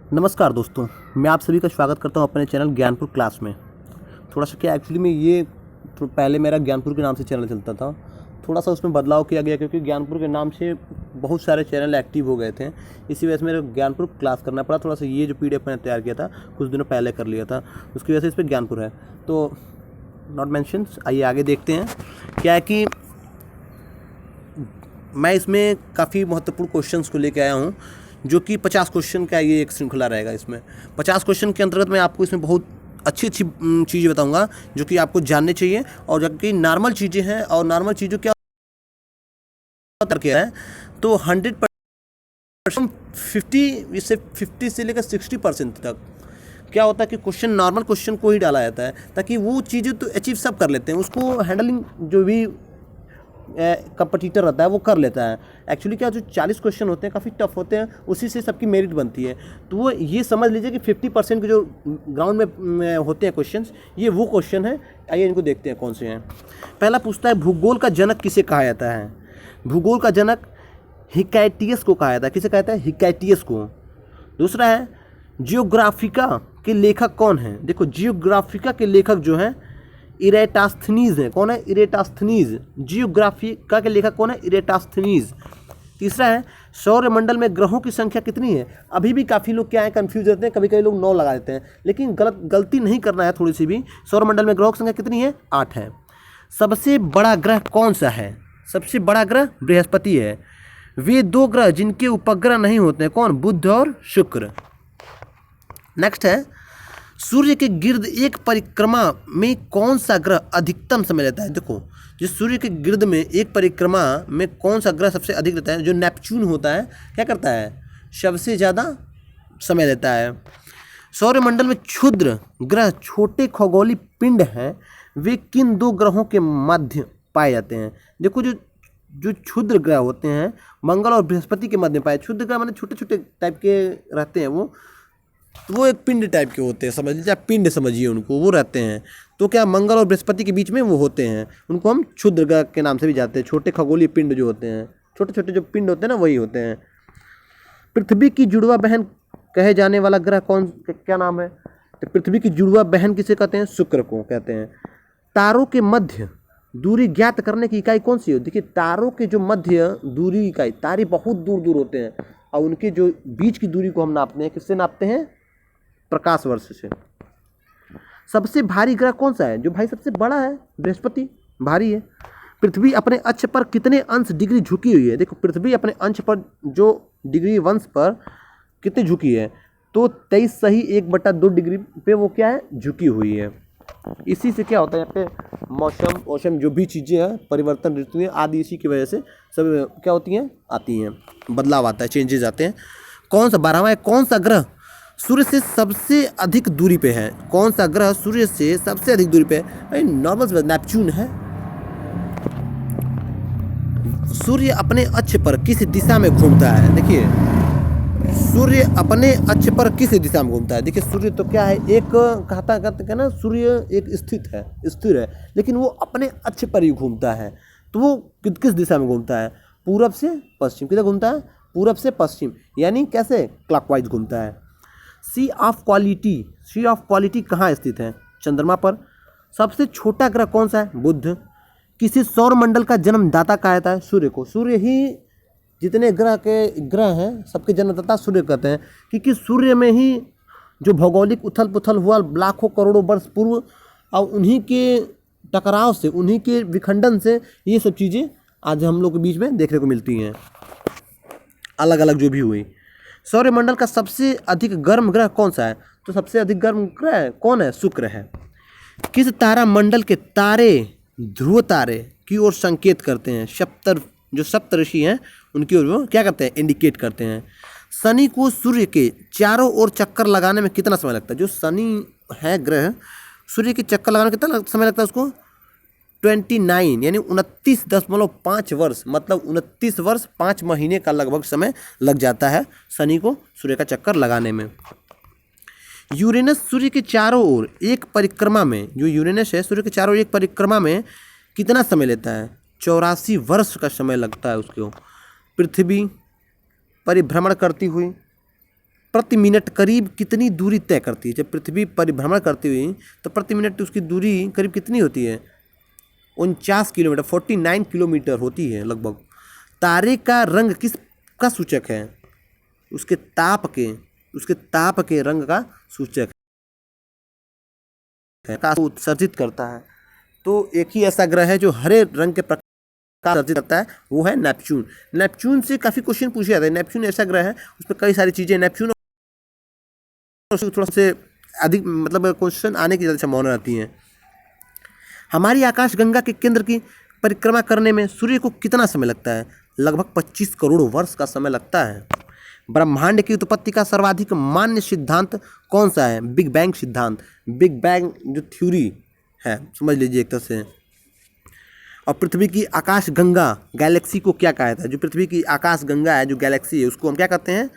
नमस्कार दोस्तों, मैं आप सभी का स्वागत करता हूं अपने चैनल ज्ञानपुर क्लास में। थोड़ा सा क्या एक्चुअली में ये पहले मेरा ज्ञानपुर के नाम से चैनल चलता था। थोड़ा सा उसमें बदलाव किया गया क्योंकि ज्ञानपुर के नाम से बहुत सारे चैनल एक्टिव हो गए थे। इसी वजह से मेरे ज्ञानपुर क्लास करना पड़ा। थोड़ा सा ये जो PDF मैंने तैयार किया था कुछ दिनों पहले कर लिया था, उसकी वजह से इस पर ज्ञानपुर है तो नॉट मैंशंस। आइए आगे देखते हैं। क्या है कि मैं इसमें काफ़ी महत्वपूर्ण क्वेश्चंस को लेकर आया हूँ, जो कि 50 क्वेश्चन का ये एक श्रृंखला रहेगा। इसमें 50 क्वेश्चन के अंतर्गत मैं आपको इसमें बहुत अच्छी चीज़ें बताऊंगा जो कि आपको जानने चाहिए, और जो कि नॉर्मल चीज़ें हैं। और नॉर्मल चीज़ों क्या करके है तो 100% 50 से लेकर 60% तक क्या होता है कि क्वेश्चन नॉर्मल क्वेश्चन को ही डाला जाता है, ताकि वो चीज़ें तो अचीव सब कर लेते हैं, उसको हैंडलिंग जो भी कंपटीटर रहता है वो कर लेता है। एक्चुअली क्या जो 40 क्वेश्चन होते हैं काफ़ी टफ होते हैं, उसी से सबकी मेरिट बनती है। तो वो ये समझ लीजिए कि 50% के जो ग्राउंड में होते हैं क्वेश्चंस, ये वो क्वेश्चन है। आइए इनको देखते हैं कौन से हैं। पहला पूछता है, भूगोल का जनक किसे कहा जाता है? भूगोल का जनक हिकैटियस को कहा जाता है। किसे कहा जाता है? हिकैटियस को। दूसरा है, जियोग्राफिका के लेखक कौन हैं? देखो, जियोग्राफिका के लेखक जो हैं इरेटास्थनीज है। कौन है? इरेटास्थनीज। जियोग्राफिका के लेखक कौन है? इरेटास्थनीज। तीसरा है, सौरमंडल में ग्रहों की संख्या कितनी है? अभी भी काफ़ी लोग क्या है कंफ्यूज रहते हैं, कभी कभी लोग 9 लगा देते हैं, लेकिन गलती नहीं करना है थोड़ी सी भी। सौरमंडल में ग्रहों की संख्या कितनी है? 8 है। सबसे बड़ा ग्रह कौन सा है? सबसे बड़ा ग्रह बृहस्पति है। वे 2 ग्रह जिनके उपग्रह नहीं होते हैं, कौन? बुध और शुक्र। नेक्स्ट है, सूर्य के गिर्द एक परिक्रमा में कौन सा ग्रह अधिकतम समय लेता है? देखो, जो सूर्य के गिर्द में एक परिक्रमा में कौन सा ग्रह सबसे अधिक लेता है? जो नेपच्यून होता है, क्या करता है? सबसे ज़्यादा समय लेता है। सौरमंडल में क्षुद्र ग्रह छोटे खगोलीय पिंड हैं, वे किन 2 ग्रहों के मध्य पाए जाते हैं? देखो, जो जो क्षुद्र ग्रह होते हैं मंगल और बृहस्पति के मध्य पाए। क्षुद्र ग्रह माने छोटे छोटे टाइप के रहते हैं, वो एक पिंड टाइप के होते हैं, समझ लीजिए आप, पिंड समझिए उनको, वो रहते हैं। तो क्या मंगल और बृहस्पति के बीच में वो होते हैं, उनको हम क्षुद्र ग्रह के नाम से भी जाते हैं। छोटे खगोलीय पिंड जो होते हैं, छोटे छोटे जो पिंड होते हैं ना, वही होते हैं। पृथ्वी की जुड़वा बहन कहे जाने वाला ग्रह क्या नाम है? तो पृथ्वी की जुड़वा बहन किसे कहते हैं? शुक्र को कहते हैं। तारों के मध्य दूरी ज्ञात करने की इकाई कौन सी हो? देखिए, तारों के जो मध्य दूरी इकाई, तारे बहुत दूर दूर होते हैं और उनके जो बीच की दूरी को हम नापते हैं, किससे नापते हैं? प्रकाश वर्ष से। सबसे भारी ग्रह कौन सा है? जो भाई सबसे बड़ा है, बृहस्पति भारी है। पृथ्वी अपने अक्ष पर कितने अंश डिग्री झुकी हुई है? देखो, पृथ्वी अपने अंश पर जो डिग्री वंश पर कितनी झुकी है? तो 23.1/2 डिग्री पे वो क्या है? झुकी हुई है। इसी से क्या होता है, यहाँ पे मौसम जो भी चीज़ें हैं, परिवर्तन ऋतुएं आदि, इसी की वजह से सब क्या होती हैं? आती हैं, बदलाव आता है, चेंजेस आते हैं। कौन सा 12वां है, कौन सा ग्रह सूर्य से सबसे अधिक दूरी पे है? कौन सा ग्रह सूर्य से सबसे अधिक दूरी पे है? नॉर्मल नेपच्यून है। सूर्य अपने अक्ष पर किस दिशा में घूमता है? देखिए, सूर्य अपने अक्ष पर किस दिशा में घूमता है? देखिए, सूर्य तो क्या है, एक कहते हैं ना, सूर्य एक स्थिर है, लेकिन वो अपने अक्ष पर ही घूमता है। तो वो किस दिशा में घूमता है? पूरब से पश्चिम। किधर घूमता है? पूरब से पश्चिम, यानी कैसे? क्लॉकवाइज घूमता है। सी ऑफ क्वालिटी कहाँ स्थित है? चंद्रमा पर। सबसे छोटा ग्रह कौन सा है? बुध। किसी सौरमंडल का जन्मदाता कहा जाता है? सूर्य को। सूर्य ही जितने ग्रह हैं सबके जन्मदाता सूर्य कहते हैं, क्योंकि सूर्य में ही जो भौगोलिक उथल पुथल हुआ लाखों करोड़ों वर्ष पूर्व, और उन्हीं के टकराव से, उन्हीं के विखंडन से ये सब चीज़ें आज हम लोग के बीच में देखने को मिलती हैं, अलग अलग जो भी हुई। सौरमंडल का सबसे अधिक गर्म ग्रह कौन सा है? तो सबसे अधिक गर्म ग्रह कौन है? शुक्र है। किस तारा मंडल के तारे ध्रुव तारे की ओर संकेत करते हैं? जो सप्तऋषि हैं उनकी ओर वो क्या करते हैं? इंडिकेट करते हैं। शनि को सूर्य के चारों ओर चक्कर लगाने में कितना समय लगता है? जो शनि है ग्रह, सूर्य के चक्कर लगाने में कितना समय लगता है उसको? 29 यानी 29.5 वर्ष, मतलब 29 वर्ष 5 महीने का लगभग समय लग जाता है शनि को सूर्य का चक्कर लगाने में। यूरेनस सूर्य के चारों ओर एक परिक्रमा में, जो यूरेनस है सूर्य के चारों ओर एक परिक्रमा में कितना समय लेता है? 84 वर्ष का समय लगता है उसको। पृथ्वी परिभ्रमण करती हुई प्रति मिनट करीब कितनी दूरी तय करती है? जब पृथ्वी परिभ्रमण करती हुई तो प्रति मिनट उसकी दूरी करीब कितनी होती है? 49 किलोमीटर, 49 किलोमीटर होती है लगभग। तारे का रंग किस का सूचक है? उसके ताप के रंग का सूचक है, का उत्सर्जित करता है। तो एक ही ऐसा ग्रह है जो हरे रंग के प्रकाश उत्सर्जित करता है, वो है नेपच्यून। नेपच्यून से काफ़ी क्वेश्चन पूछे जाते हैं। नेपच्यून ऐसा ग्रह है, उस पर कई सारी चीज़ें, नेपच्यून थोड़ा से अधिक मतलब क्वेश्चन आने की ज़्यादा संभावना रहती है। हमारी आकाशगंगा के केंद्र की परिक्रमा करने में सूर्य को कितना समय लगता है? लगभग 25 करोड़ वर्ष का समय लगता है। ब्रह्मांड की उत्पत्ति का सर्वाधिक मान्य सिद्धांत कौन सा है? बिग बैंग सिद्धांत। बिग बैंग जो थ्योरी है, समझ लीजिए एक तरह से। और पृथ्वी की आकाशगंगा गैलेक्सी को क्या कहा जाता है? जो पृथ्वी की आकाशगंगा है, जो गैलेक्सी है, उसको हम क्या कहते हैं?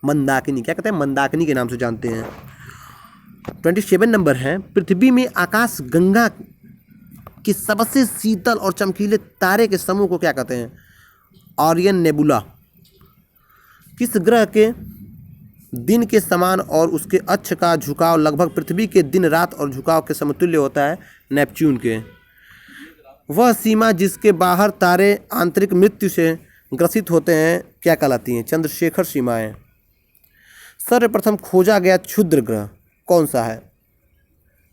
मंदाकिनी। क्या कहते हैं? मंदाकिनी के नाम से जानते हैं। 27 नंबर है, पृथ्वी में आकाशगंगा के सबसे शीतल और चमकीले तारे के समूह को क्या कहते हैं? Orion nebula. किस ग्रह के दिन के समान और उसके अक्ष का झुकाव लगभग पृथ्वी के दिन रात और झुकाव के समतुल्य होता है? नेपच्यून के। वह सीमा जिसके बाहर तारे आंतरिक मृत्यु से ग्रसित होते हैं क्या कहलाती हैं? चंद्रशेखर सीमाएं। सर्वप्रथम खोजा गया क्षुद्र ग्रह कौन सा है?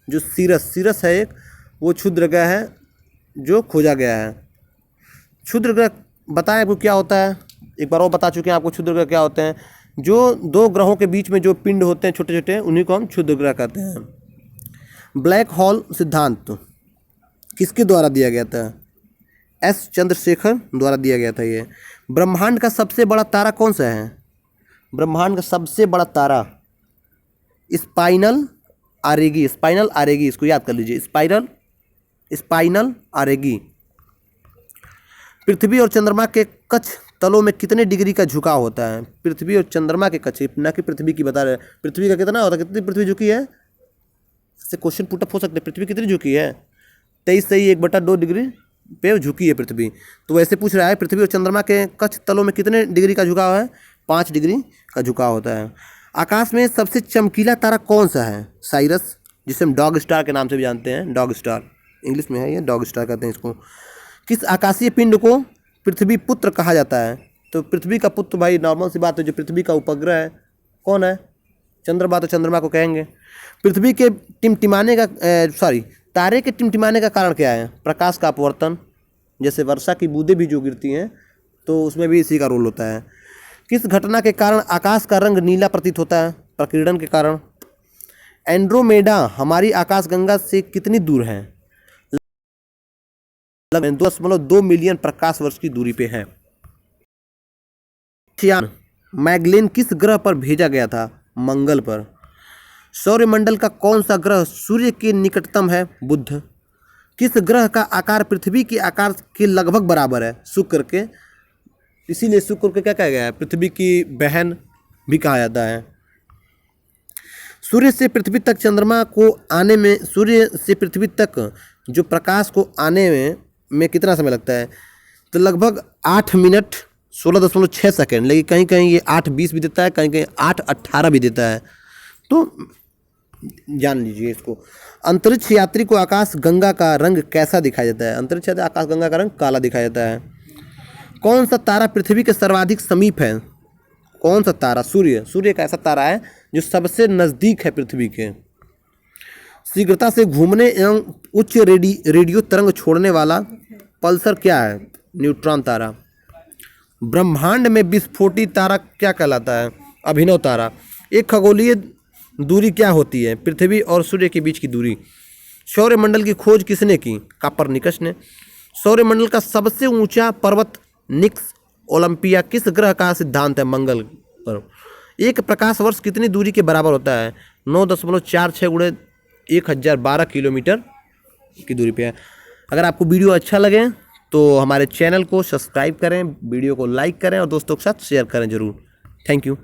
जो सीरस है एक, वो क्षुद्र ग्रह है जो खोजा गया है। क्षुद्र ग्रह बताएं आपको क्या होता है? एक बार वो बता चुके हैं आपको क्षुद्र ग्रह क्या होते हैं। जो दो ग्रहों के बीच में जो पिंड होते हैं छोटे छोटे, उन्हीं को हम क्षुद्र ग्रह कहते हैं। ब्लैक होल सिद्धांत किसके द्वारा दिया गया था? एस चंद्रशेखर द्वारा दिया गया था ये। ब्रह्मांड का सबसे बड़ा तारा कौन सा है? ब्रह्मांड का सबसे बड़ा तारा स्पाइनल आरेगी, इसको याद कर लीजिए। स्पाइनल आरेगी। पृथ्वी और चंद्रमा के कक्ष तलों में कितने डिग्री का झुकाव होता है? पृथ्वी और चंद्रमा के कक्ष, न कि पृथ्वी की बता रहे हैं। पृथ्वी का कितना होता है? कितनी पृथ्वी झुकी है? इससे क्वेश्चन पुटअप हो सकते हैं। पृथ्वी कितनी झुकी है? 23 से 1/2 डिग्री पे झुकी है पृथ्वी। तो वैसे पूछ रहा है पृथ्वी और चंद्रमा के कक्ष तलों में कितने डिग्री का झुकाव है? 5 डिग्री का झुकाव होता है। आकाश में सबसे चमकीला तारा कौन सा है? साइरस, जिसे हम डॉग स्टार के नाम से भी जानते हैं। डॉग स्टार इंग्लिश में है, ये डॉग स्टार कहते हैं इसको। किस आकाशीय पिंड को पृथ्वी पुत्र कहा जाता है? तो पृथ्वी का पुत्र भाई नॉर्मल सी बात है, जो पृथ्वी का उपग्रह है कौन है? चंद्रमा। तो चंद्रमा को कहेंगे। पृथ्वी के टिमटिमाने का तारे के टिमटिमाने का कारण क्या है? प्रकाश का अपवर्तन। जैसे वर्षा की बूंदें भी जो गिरती हैं तो उसमें भी इसी का रोल होता है। किस घटना के कारण आकाश का रंग नीला प्रतीत होता है? प्रकीर्णन के कारण। एंड्रोमेडा हमारी आकाशगंगा से कितनी दूर है? 2.2 मिलियन प्रकाश वर्ष की दूरी पे है। मैगलेन किस ग्रह पर भेजा गया था? मंगल पर। सौरमंडल का कौन सा ग्रह सूर्य के निकटतम है? बुध। किस ग्रह का आकार पृथ्वी के आकार के लगभग बराबर है? शुक्र के। इसीलिए शुक्र को क्या कहा गया है? पृथ्वी की बहन भी कहा जाता है। सूर्य से पृथ्वी तक चंद्रमा को आने में, सूर्य से पृथ्वी तक जो प्रकाश को आने में कितना समय लगता है? तो लगभग 8 मिनट 16.6 सेकेंड। लेकिन कहीं कहीं ये 8:20 भी देता है, कहीं कहीं 8:18 भी देता है। तो जान लीजिए इसको। अंतरिक्ष यात्री को आकाश गंगा का रंग कैसा दिखाई देता है? अंतरिक्ष यात्री आकाश गंगा का रंग काला दिखाई देता है। कौन सा तारा पृथ्वी के सर्वाधिक समीप है? कौन सा तारा? सूर्य। सूर्य का ऐसा तारा है जो सबसे नज़दीक है पृथ्वी के। शीघ्रता से घूमने एवं उच्च रेडियो तरंग छोड़ने वाला पल्सर क्या है? न्यूट्रॉन तारा। ब्रह्मांड में विस्फोटी तारा क्या कहलाता है? अभिनव तारा। एक खगोलीय दूरी क्या होती है? पृथ्वी और सूर्य के बीच की दूरी। सौरमंडल की खोज किसने की? कोपरनिकस ने। सौरमंडल का सबसे ऊंचा पर्वत निक्स ओलंपिया किस ग्रह का सिद्धांत है? मंगल पर। एक प्रकाश वर्ष कितनी दूरी के बराबर होता है? 9.46 × 1012 किलोमीटर की दूरी पे है। अगर आपको वीडियो अच्छा लगे तो हमारे चैनल को सब्सक्राइब करें, वीडियो को लाइक करें और दोस्तों के साथ शेयर करें ज़रूर। Thank you.